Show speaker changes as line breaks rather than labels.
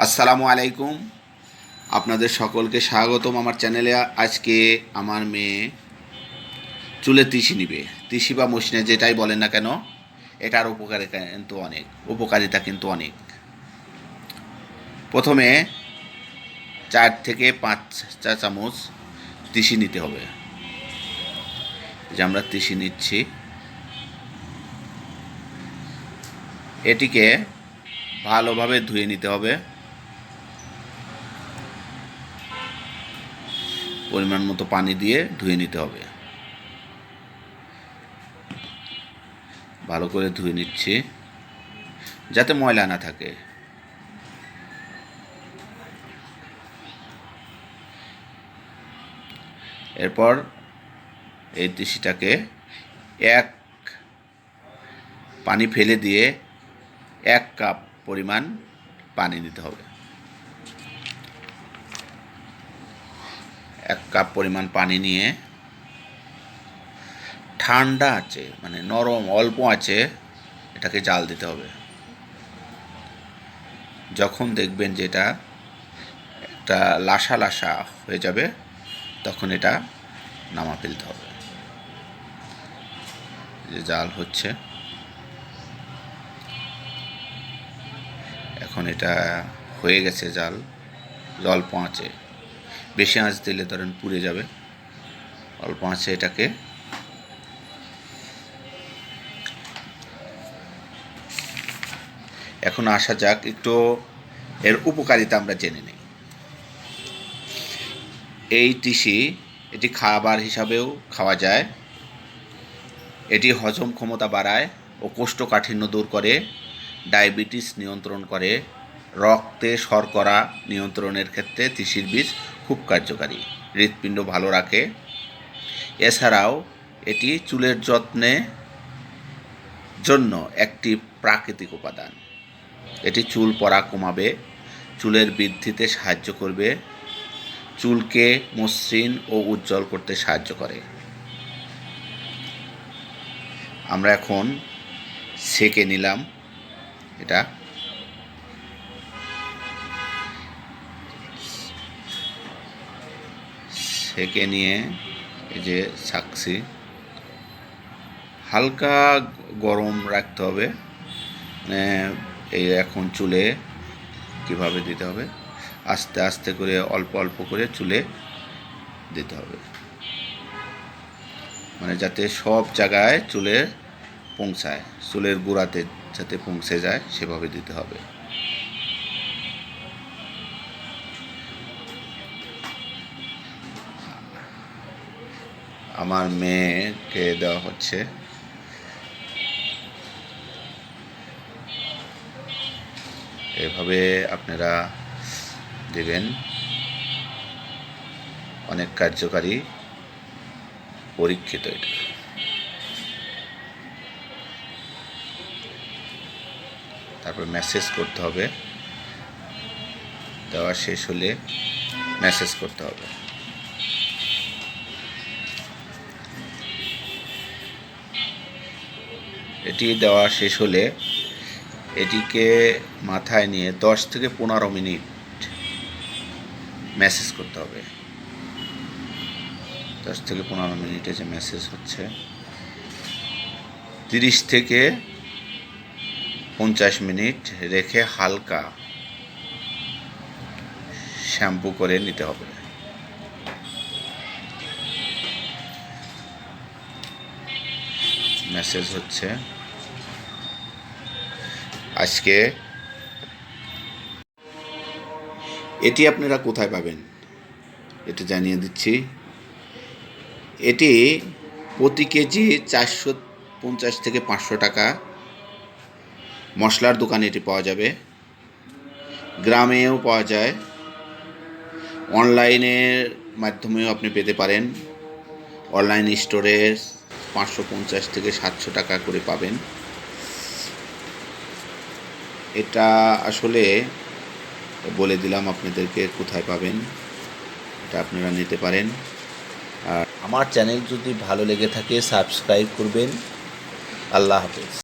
আসসালামু আলাইকুম। আপনাদের সকলকে স্বাগতম আমার চ্যানেলে। আজকে আমার মেয়ে চুলে তিসি নিবে। তিসি বা মসৃণে যেটাই বলেন না কেন, এটার উপকারিতা কিন্তু অনেক। প্রথমে 4 থেকে 5 চা চামচ তিসি নিতে হবে। যে আমরা তিসি নিচ্ছি, এটিকে ভালোভাবে ধুয়ে নিতে হবে। পরিমাণ মতো পানি দিয়ে ধুয়ে নিতে হবে। ভালো করে ধুয়ে নিচ্ছি যাতে ময়লা না থাকে। এরপর এই তিসিটাকে এক পানি ফেলে দিয়ে 1 কাপ পরিমাণ পানি নিতে হবে। 1 কাপ পরিমাণ পানি নিয়ে ঠান্ডা আঁচে, মানে নরম অল্প আঁচে এটাকে জাল দিতে হবে। যখন দেখবেন যে এটা একটা লাসা লাসা হয়ে যাবে, তখন এটা নামা ফেলতে হবে। যে জাল হচ্ছে, এখন এটা হয়ে গেছে জাল। অল্প আঁচে, বেশি আঁচ দিলে ধরেন পুড়ে যাবে। অল্প আঁচে এটাকে এখন আসা যাক একটু এর উপকারিতা আমরা জেনে নিই। এই তিসি এটি খাবার হিসাবেও খাওয়া যায়। এটি হজম ক্ষমতা বাড়ায় ও কোষ্ঠকাঠিন্য দূর করে, ডায়াবেটিস নিয়ন্ত্রণ করে, রক্তে শর্করা নিয়ন্ত্রণের ক্ষেত্রে তিসির বীজ খুব কার্যকারী, হৃৎপিণ্ড ভালো রাখে। এছাড়াও এটি চুলের যত্নের জন্য একটি প্রাকৃতিক উপাদান। এটি চুল পড়া কমাবে, চুলের বৃদ্ধিতে সাহায্য করবে, চুলকে মসৃণ ও উজ্জ্বল করতে সাহায্য করে। আমরা এখন সেকে নিলাম এটা। সেকে নিয়ে এই যে ছাকছি, হালকা গরম রাখতে হবে। এই এখন চুলে কিভাবে দিতে হবে, আস্তে আস্তে করে অল্প অল্প করে চুলে দিতে হবে, মানে যাতে সব জায়গায় চুলে পৌঁছায়, চুলের গোড়াতে যাতে পৌঁছে যায় সেভাবে দিতে হবে। আমার মেয়েকে দেওয়া হচ্ছে। এভাবে আপনারা দেবেন, অনেক কার্যকারী, পরীক্ষিত এটা। তারপর ম্যাসেজ করতে হবে, দেওয়া শেষ হলে ম্যাসেজ করতে হবে। এটি দেওয়া শেষ হলে এটিকে মাথায় নিয়ে 10 থেকে 15 মিনিট ম্যাসেজ করতে হবে। 10 থেকে 15 মিনিটে যে ম্যাসেজ হচ্ছে, 30 থেকে 50 মিনিট রেখে হালকা শ্যাম্পু করে নিতে হবে। মেসেজ হচ্ছে। আজকে এটি আপনারা কোথায় পাবেন এটা জানিয়ে দিচ্ছি। এটি প্রতি কেজি 450 থেকে 500 টাকা। মশলার দোকানে এটি পাওয়া যাবে, গ্রামেও পাওয়া যায়, অনলাইনের মাধ্যমেও আপনি পেতে পারেন। অনলাইন স্টোরে 550 থেকে 700 টাকা করে পাবেন। এটা আসলে বলে দিলাম আপনাদেরকে কোথায় পাবেন, এটা আপনারা নিতে পারেন। আর আমার চ্যানেল যদি ভালো লেগে থাকে সাবস্ক্রাইব করবেন। আল্লাহ হাফেজ।